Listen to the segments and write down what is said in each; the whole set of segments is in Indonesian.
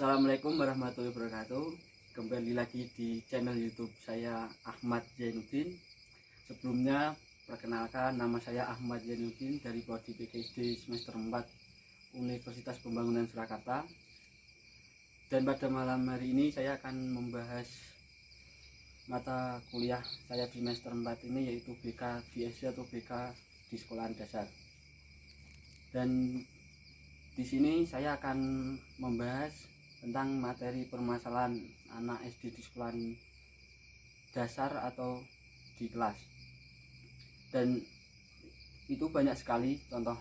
Assalamualaikum warahmatullahi wabarakatuh. Kembali lagi di channel YouTube saya Ahmad Zainuddin. Sebelumnya perkenalkan, nama saya Ahmad Zainuddin dari Prodi PGSD semester 4 Universitas Pembangunan Surakarta. Dan pada malam hari ini saya akan membahas mata kuliah saya di semester 4 ini, yaitu BK di SD atau BK di sekolahan dasar. Dan di sini saya akan membahas tentang materi permasalahan anak SD di sekolahan dasar atau di kelas. Dan itu banyak sekali contoh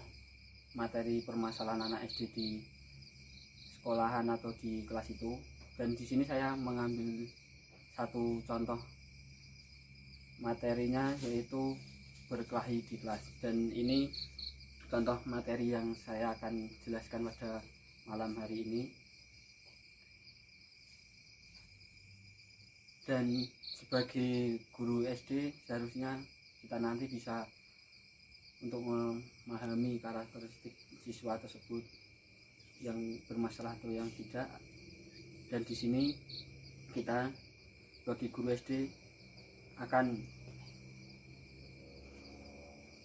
materi permasalahan anak SD di sekolahan atau di kelas itu. Dan di sini saya mengambil satu contoh materinya, yaitu berkelahi di kelas. Dan ini contoh materi yang saya akan jelaskan pada malam hari ini. Dan sebagai guru SD seharusnya kita nanti bisa untuk memahami karakteristik siswa tersebut yang bermasalah atau yang tidak. Dan di sini kita sebagai guru SD akan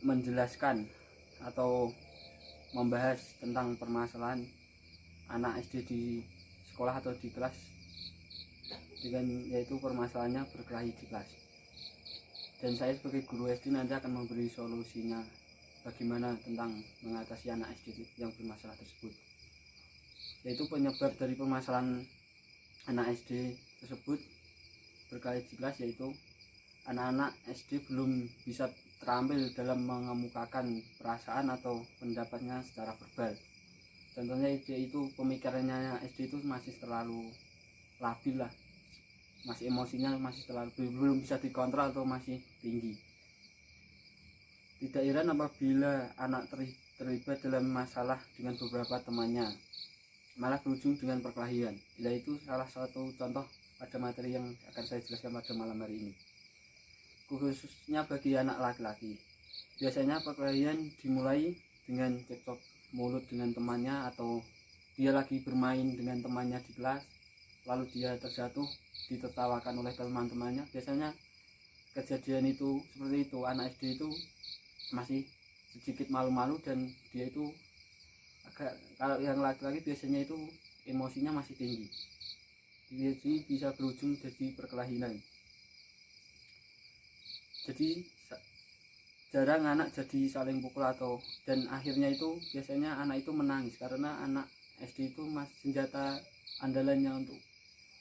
menjelaskan atau membahas tentang permasalahan anak SD di sekolah atau di kelas, dengan yaitu permasalahannya berkelahi di kelas. Dan saya sebagai guru SD nanti akan memberi solusinya bagaimana tentang mengatasi anak SD yang bermasalah tersebut, yaitu penyebab dari permasalahan anak SD tersebut berkelahi di kelas, yaitu anak-anak SD belum bisa terampil dalam mengemukakan perasaan atau pendapatnya secara verbal. Contohnya yaitu pemikirannya SD itu masih terlalu labil lah, masih emosinya masih terlalu belum bisa dikontrol atau masih tinggi. Tidak heran apabila anak terlibat dalam masalah dengan beberapa temannya, malah berujung dengan perkelahian. Yaitu salah satu contoh pada materi yang akan saya jelaskan pada malam hari ini, khususnya bagi anak laki-laki. Biasanya perkelahian dimulai dengan cekcok mulut dengan temannya, atau dia lagi bermain dengan temannya di kelas, lalu dia terjatuh, ditertawakan oleh teman-temannya. Biasanya kejadian itu seperti itu. Anak SD itu masih sedikit malu-malu, dan dia itu agak, kalau yang laki-laki biasanya itu emosinya masih tinggi, jadi bisa berujung jadi perkelahian. Jadi jarang anak jadi saling pukul dan akhirnya itu biasanya anak itu menangis, karena anak SD itu senjata andalannya untuk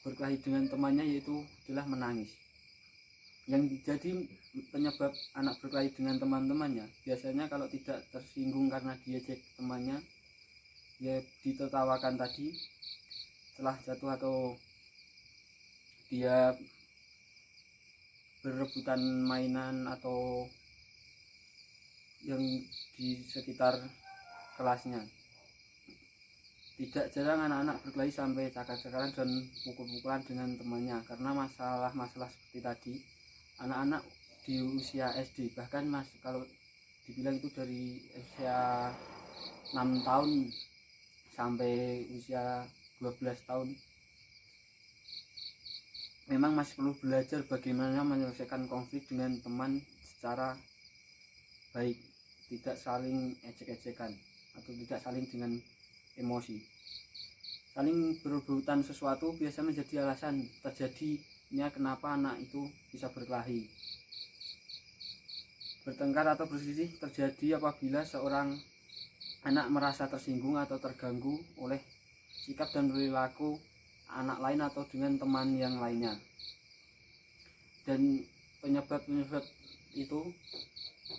berkelahi dengan temannya yaitu adalah menangis. Yang jadi penyebab anak berkelahi dengan teman-temannya biasanya kalau tidak tersinggung karena diejek temannya, ya ditertawakan tadi setelah jatuh, atau dia berebutan mainan atau yang di sekitar kelasnya. Tidak jarang anak-anak berkelahi sampai cakar-cakaran dan pukul-pukulan dengan temannya karena masalah-masalah seperti tadi. Anak-anak di usia SD, bahkan kalau dibilang itu dari usia 6 tahun sampai usia 12 tahun, memang masih perlu belajar bagaimana menyelesaikan konflik dengan teman secara baik, tidak saling ejek-ejekan atau tidak saling dengan emosi. Saling berebutan sesuatu biasa menjadi alasan terjadinya kenapa anak itu bisa berkelahi. Bertengkar atau berselisih terjadi apabila seorang anak merasa tersinggung atau terganggu oleh sikap dan perilaku anak lain atau dengan teman yang lainnya. Dan penyebab-penyebab itu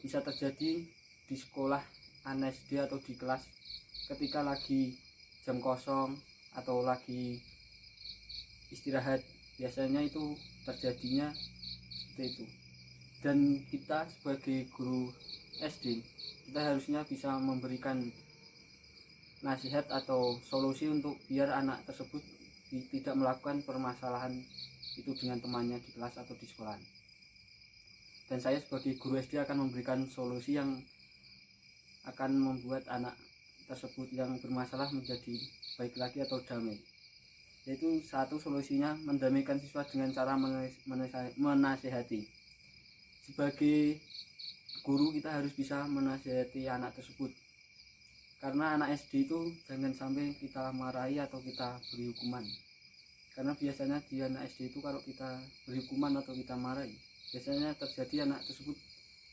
bisa terjadi di sekolah anak SD atau di kelas ketika lagi jam kosong atau lagi istirahat. Biasanya itu terjadinya seperti itu. Dan kita sebagai guru SD, kita harusnya bisa memberikan nasihat atau solusi untuk biar anak tersebut tidak melakukan permasalahan itu dengan temannya di kelas atau di sekolah. Dan saya sebagai guru SD akan memberikan solusi yang akan membuat anak tersebut yang bermasalah menjadi baik lagi atau damai. yaitu satu solusinya mendamaikan siswa dengan cara menasehati. Sebagai guru kita harus bisa menasehati anak tersebut, karena anak SD itu jangan sampai kita marahi atau kita beri hukuman. Karena biasanya di anak SD itu kalau kita beri hukuman atau kita marahi, biasanya terjadi anak tersebut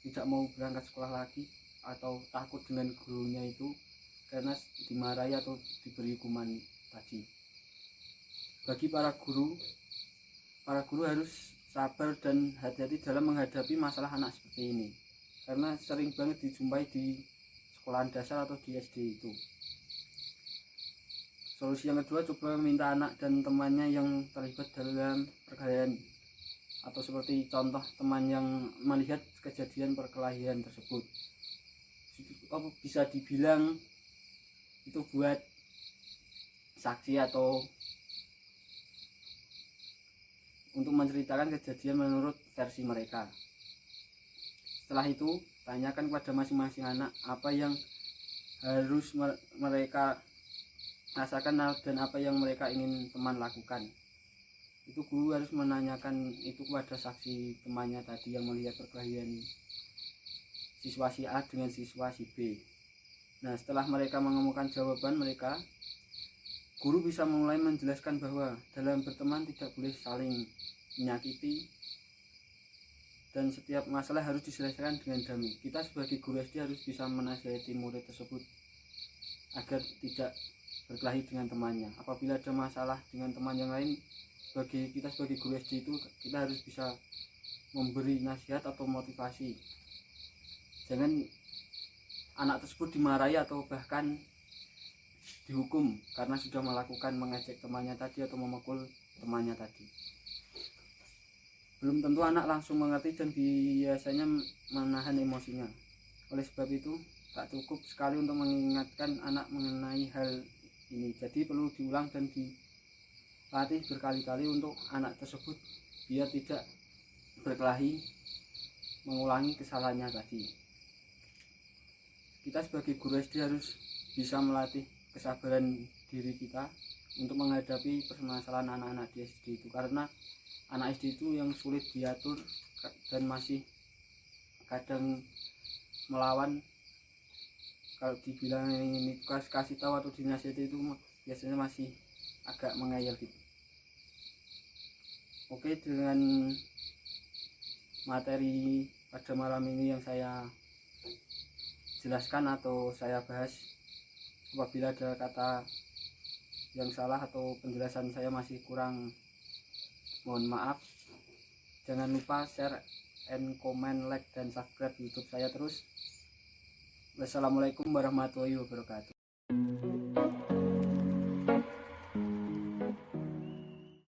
tidak mau berangkat sekolah lagi atau takut dengan gurunya itu karena dimarahi atau diberi hukuman tadi. Bagi para guru harus sabar dan hati-hati dalam menghadapi masalah anak seperti ini, karena sering banget dijumpai di sekolahan dasar atau di SD itu. Solusi yang kedua, coba minta anak dan temannya yang terlibat dalam perkelahian, atau seperti contoh teman yang melihat kejadian perkelahian tersebut, bisa dibilang itu buat saksi atau untuk menceritakan kejadian menurut versi mereka. Setelah itu, tanyakan kepada masing-masing anak apa yang harus mereka rasakan dan apa yang mereka ingin teman lakukan. Itu guru harus menanyakan itu kepada saksi temannya tadi yang melihat perkelahian siswa si A dengan siswa si B. Nah, setelah mereka menemukan jawaban mereka, guru bisa mulai menjelaskan bahwa dalam berteman tidak boleh saling menyakiti dan setiap masalah harus diselesaikan dengan damai. Kita sebagai guru SD harus bisa menasihati murid tersebut agar tidak berkelahi dengan temannya. Apabila ada masalah dengan teman yang lain, kita sebagai guru SD itu kita harus bisa memberi nasihat atau motivasi. Jangan anak tersebut dimarahi atau bahkan dihukum karena sudah melakukan mengejek temannya tadi atau memukul temannya tadi. Belum tentu anak langsung mengerti dan biasanya menahan emosinya. Oleh sebab itu, tak cukup sekali untuk mengingatkan anak mengenai hal ini. Jadi perlu diulang dan dilatih berkali-kali untuk anak tersebut biar tidak berkelahi, mengulangi kesalahannya tadi. Kita sebagai guru SD harus bisa melatih kesabaran diri kita untuk menghadapi permasalahan anak-anak di SD itu, karena anak SD itu yang sulit diatur dan masih kadang melawan. Kalau dibilang ini kasih tahu atau dinasihati itu biasanya masih agak mengeyel gitu. Oke, dengan materi pada malam ini yang saya jelaskan atau saya bahas, apabila ada kata yang salah atau penjelasan saya masih kurang, mohon maaf. Jangan lupa share and comment, like dan subscribe YouTube saya terus. Wassalamualaikum warahmatullahi wabarakatuh.